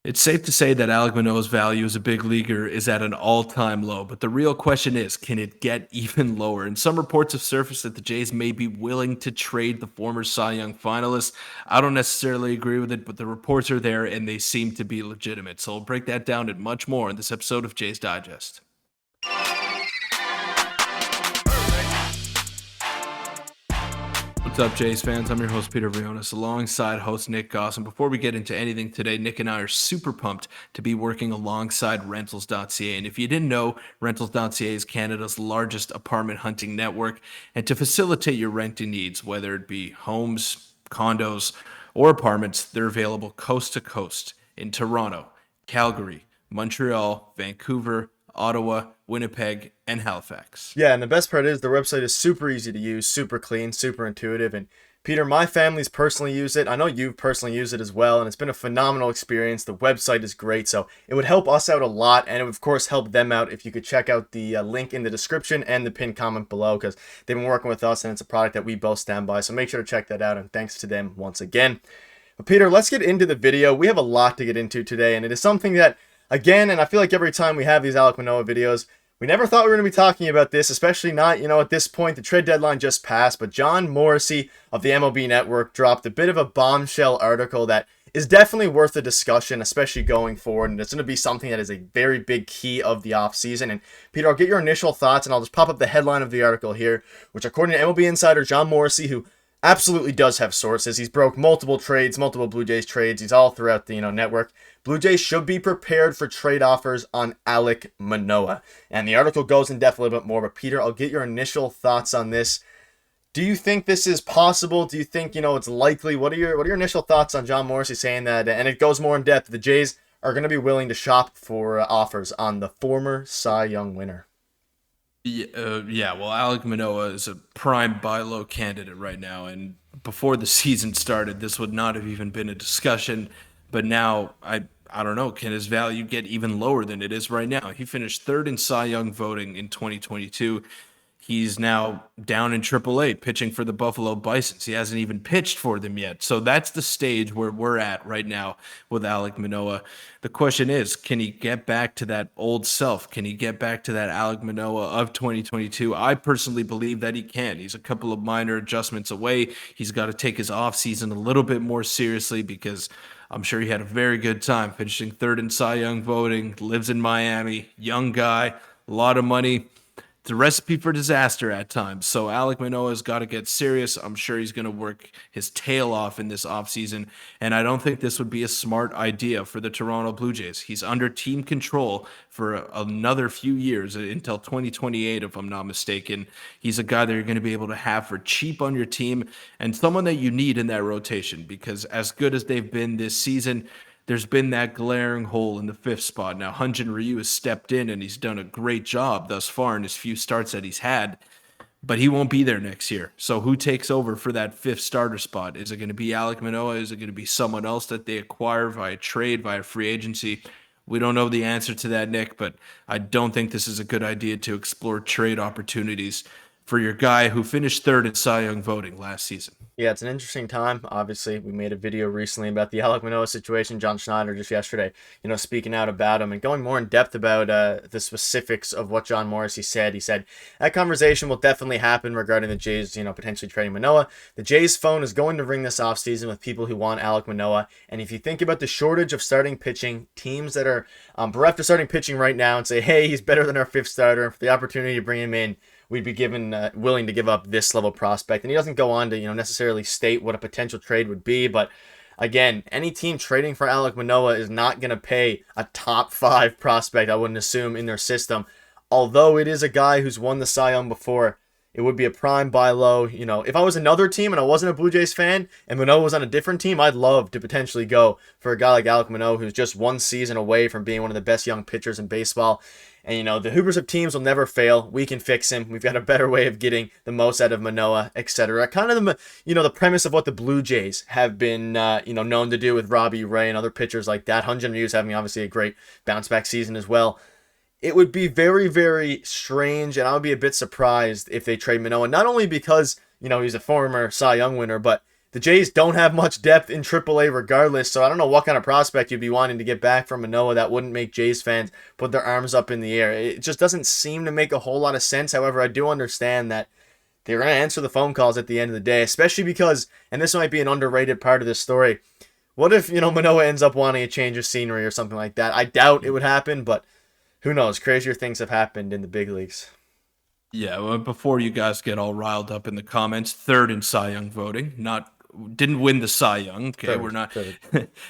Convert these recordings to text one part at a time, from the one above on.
It's safe to say that Alek Manoah's value as a big leaguer is at an all-time low, but the real question is, can it get even lower? And some reports have surfaced that the Jays may be willing to trade the former Cy Young finalist. I don't necessarily agree with it, but the reports are there and they seem to be legitimate. So we'll break that down and much more in this episode of Jays Digest. What's up, Jays fans? I'm your host, Peter Vryonis, alongside host Nick Gosse. And before we get into anything today, Nick and I are super pumped to be working alongside Rentals.ca. And if you didn't know, Rentals.ca is Canada's largest apartment hunting network. And to facilitate your renting needs, whether it be homes, condos, or apartments, they're available coast to coast in Toronto, Calgary, Montreal, Vancouver, Ottawa, Winnipeg, and Halifax. Yeah, and the best part is the website is super easy to use, super clean, super intuitive. And Peter, my family's personally used it. I know you've personally used it as well, and it's been a phenomenal experience. The website is great, so it would help us out a lot, and it would, of course, help them out if you could check out the link in the description and the pinned comment below, because they've been working with us, and it's a product that we both stand by. So make sure to check that out, and thanks to them once again. But Peter, let's get into the video. We have a lot to get into today, and it is something that, again, and I feel like every time we have these Alek Manoah videos, we never thought we were going to be talking about this, especially not, at this point. The trade deadline just passed, but John Morrissey of the MLB Network dropped a bit of a bombshell article that is definitely worth a discussion, especially going forward, and it's going to be something that is a very big key of the offseason. And Peter, I'll get your initial thoughts, and I'll just pop up the headline of the article here, which according to MLB insider John Morrissey, who absolutely does have sources. He's broke multiple trades, multiple Blue Jays trades. He's all throughout the network. Blue Jays should be prepared for trade offers on Alek Manoah. And the article goes in depth a little bit more. But Peter, I'll get your initial thoughts on this. Do you think this is possible? Do you think it's likely? What are your initial thoughts on John Morrissey saying that? And it goes more in depth. The Jays are going to be willing to shop for offers on the former Cy Young winner. Well, Alek Manoah is a prime buy low candidate right now, and before the season started, this would not have even been a discussion. But now, I don't know, can his value get even lower than it is right now? He finished third in Cy Young voting in 2022. He's now down in AAA pitching for the Buffalo Bisons. He hasn't even pitched for them yet. So that's the stage where we're at right now with Alek Manoah. The question is, can he get back to that old self? Can he get back to that Alek Manoah of 2022? I personally believe that he can. He's a couple of minor adjustments away. He's got to take his offseason a little bit more seriously because I'm sure he had a very good time finishing third in Cy Young voting, lives in Miami, young guy, a lot of money. It's a recipe for disaster at times. So Alek Manoah's got to get serious. I'm sure he's going to work his tail off in this offseason. And I don't think this would be a smart idea for the Toronto Blue Jays. He's under team control for another few years until 2028, if I'm not mistaken. He's a guy that you're going to be able to have for cheap on your team and someone that you need in that rotation because as good as they've been this season, there's been that glaring hole in the fifth spot. Now, Hyun-Jin Ryu has stepped in and he's done a great job thus far in his few starts that he's had, but he won't be there next year. So who takes over for that fifth starter spot? Is it going to be Alek Manoah? Is it going to be someone else that they acquire via trade, via free agency? We don't know the answer to that, Nick, but I don't think this is a good idea to explore trade opportunities for your guy who finished third in Cy Young voting last season. Yeah, it's an interesting time. Obviously, we made a video recently about the Alek Manoah situation. John Schneider just yesterday, speaking out about him and going more in depth about the specifics of what John Morrissey said. He said that conversation will definitely happen regarding the Jays, potentially trading Manoah. The Jays phone is going to ring this offseason with people who want Alek Manoah. And if you think about the shortage of starting pitching, teams that are bereft of starting pitching right now and say, hey, he's better than our fifth starter, for the opportunity to bring him in, we'd be willing to give up this level prospect. And he doesn't go on to necessarily state what a potential trade would be, but again, any team trading for Alek Manoah is not going to pay a top 5 prospect, I wouldn't assume, in their system. Although it is a guy who's won the Cy Young before, it would be a prime buy low. If I was another team and I wasn't a Blue Jays fan and Manoah was on a different team, I'd love to potentially go for a guy like Alek Manoah, who's just one season away from being one of the best young pitchers in baseball. And, the Hoopers of teams will never fail. We can fix him. We've got a better way of getting the most out of Manoah, etc. Kind of the premise of what the Blue Jays have been, known to do with Robbie Ray and other pitchers like that. Hyun-Jin Ryu's having obviously a great bounce back season as well. It would be very, very strange, and I would be a bit surprised if they trade Manoah, not only because, he's a former Cy Young winner, but the Jays don't have much depth in AAA regardless, so I don't know what kind of prospect you'd be wanting to get back from Manoah that wouldn't make Jays fans put their arms up in the air. It just doesn't seem to make a whole lot of sense. However, I do understand that they're going to answer the phone calls at the end of the day, especially because, and this might be an underrated part of this story, what if, Manoah ends up wanting a change of scenery or something like that? I doubt it would happen, but who knows? Crazier things have happened in the big leagues. Yeah, well, before you guys get all riled up in the comments, third in Cy Young voting, not didn't win the Cy Young. Okay, we're Third, not third.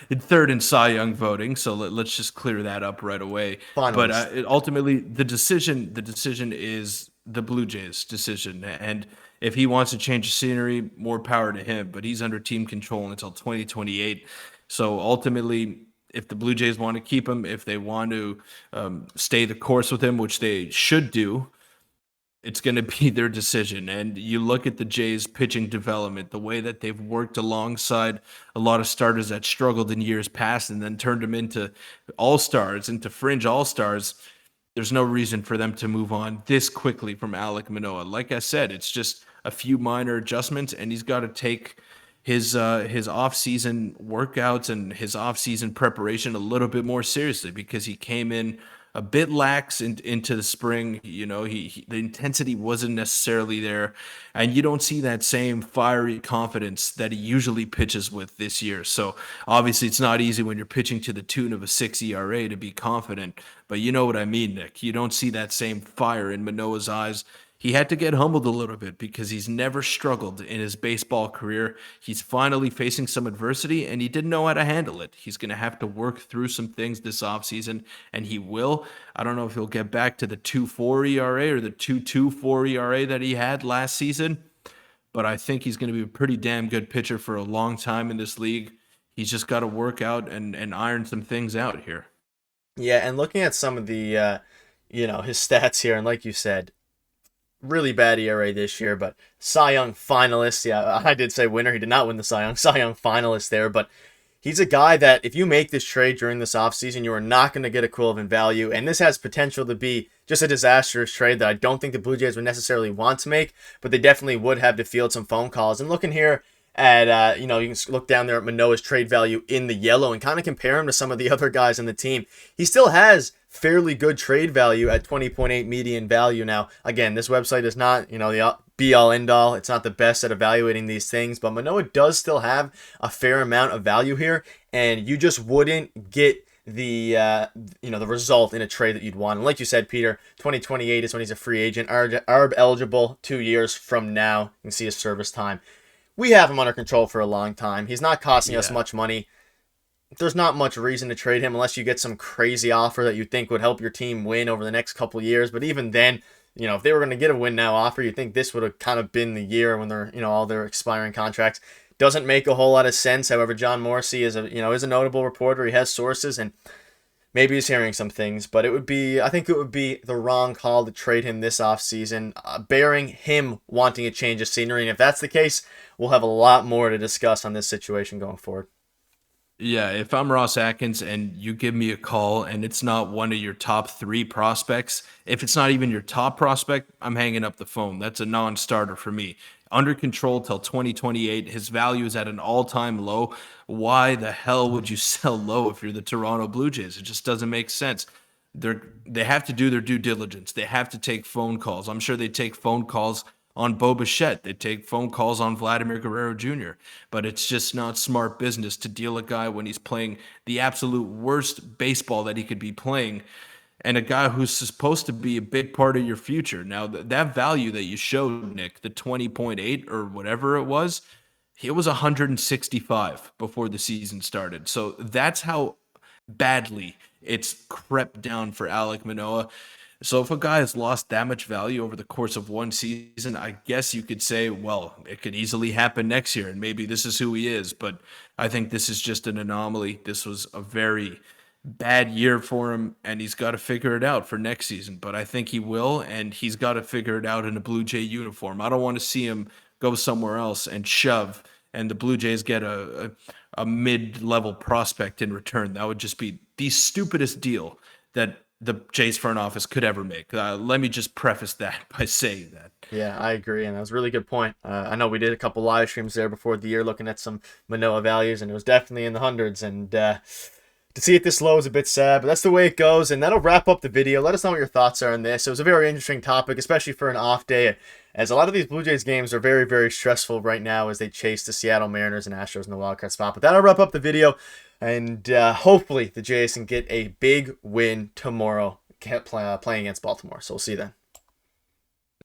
in third in Cy Young voting, so us just clear that up right away. But Finalist. ultimately, the decision is the Blue Jays' decision, and if he wants to change the scenery, more power to him. But he's under team control until 2028. So ultimately, if the Blue Jays want to keep him, if they want to stay the course with him, which they should do, it's going to be their decision. And you look at the Jays' pitching development, the way that they've worked alongside a lot of starters that struggled in years past and then turned them into all stars, into fringe all stars. There's no reason for them to move on this quickly from Alek Manoah. Like I said, it's just a few minor adjustments, and he's got to take his off-season workouts and his off-season preparation a little bit more seriously because he came in a bit lax into the spring. The intensity wasn't necessarily there, and you don't see that same fiery confidence that he usually pitches with this year. So obviously, it's not easy when you're pitching to the tune of a 6 ERA to be confident. But you know what I mean, Nick. You don't see that same fire in Manoah's eyes. He had to get humbled a little bit because he's never struggled in his baseball career. He's finally facing some adversity and he didn't know how to handle it. He's going to have to work through some things this offseason, and he will. I don't know if he'll get back to the 2.4 ERA or the 2.24 ERA that he had last season, but I think he's going to be a pretty damn good pitcher for a long time in this league. He's just got to work out and iron some things out here. Yeah, and looking at some of the, his stats here, and like you said, really bad ERA this year, but Cy Young finalist. Yeah, I did say winner. He did not win the Cy Young. Cy Young finalist there, but he's a guy that if you make this trade during this offseason, you are not going to get equivalent value, and this has potential to be just a disastrous trade that I don't think the Blue Jays would necessarily want to make, but they definitely would have to field some phone calls. And looking here at, you can look down there at Manoah's trade value in the yellow and kind of compare him to some of the other guys on the team. He still has fairly good trade value at 20.8 median value. Now, again, this website is not, the be-all, end-all. It's not the best at evaluating these things, but Manoah does still have a fair amount of value here, and you just wouldn't get the result in a trade that you'd want. And like you said, Peter, 2028 is when he's a free agent, ARB eligible 2 years from now. You can see his service time. We have him under control for a long time. He's not costing us much money. There's not much reason to trade him unless you get some crazy offer that you think would help your team win over the next couple of years. But even then, if they were going to get a win now offer, you'd think this would have kind of been the year when they're, all their expiring contracts. Doesn't make a whole lot of sense. However, John Morrissey is a notable reporter. He has sources and maybe he's hearing some things, but I think it would be the wrong call to trade him this offseason, bearing him wanting a change of scenery. And if that's the case, we'll have a lot more to discuss on this situation going forward. Yeah, if I'm Ross Atkins and you give me a call and it's not one of your top three prospects, if it's not even your top prospect, I'm hanging up the phone. That's a non-starter for me. Under control till 2028. His value is at an all-time low. Why the hell would you sell low if you're the Toronto Blue Jays? It just doesn't make sense. They have to do their due diligence. They have to take phone calls. I'm sure they take phone calls on Bo Bichette. They take phone calls on Vladimir Guerrero Jr. But it's just not smart business to deal a guy when he's playing the absolute worst baseball that he could be playing, and a guy who's supposed to be a big part of your future. Now, that value that you showed, Nick, the 20.8 or whatever it was 165 before the season started. So that's how badly it's crept down for Alek Manoah. So if a guy has lost that much value over the course of one season, I guess you could say, well, it could easily happen next year, and maybe this is who he is. But I think this is just an anomaly. This was a very bad year for him, and he's got to figure it out for next season. But I think he will, and he's got to figure it out in a Blue Jay uniform. I don't want to see him go somewhere else and shove, and the Blue Jays get a mid-level prospect in return. That would just be the stupidest deal that the Jays front office could ever make. Let me just preface that by saying that. Yeah, I agree, and that was a really good point. I know we did a couple live streams there before the year looking at some Manoah values, and it was definitely in the hundreds, and to see it this low is a bit sad, but that's the way it goes, and that'll wrap up the video. Let us know what your thoughts are on this. It was a very interesting topic, especially for an off day, as a lot of these Blue Jays games are very, very stressful right now as they chase the Seattle Mariners and Astros in the wildcard spot. But that'll wrap up the video, and hopefully the Jays can get a big win tomorrow playing against Baltimore. So we'll see you then.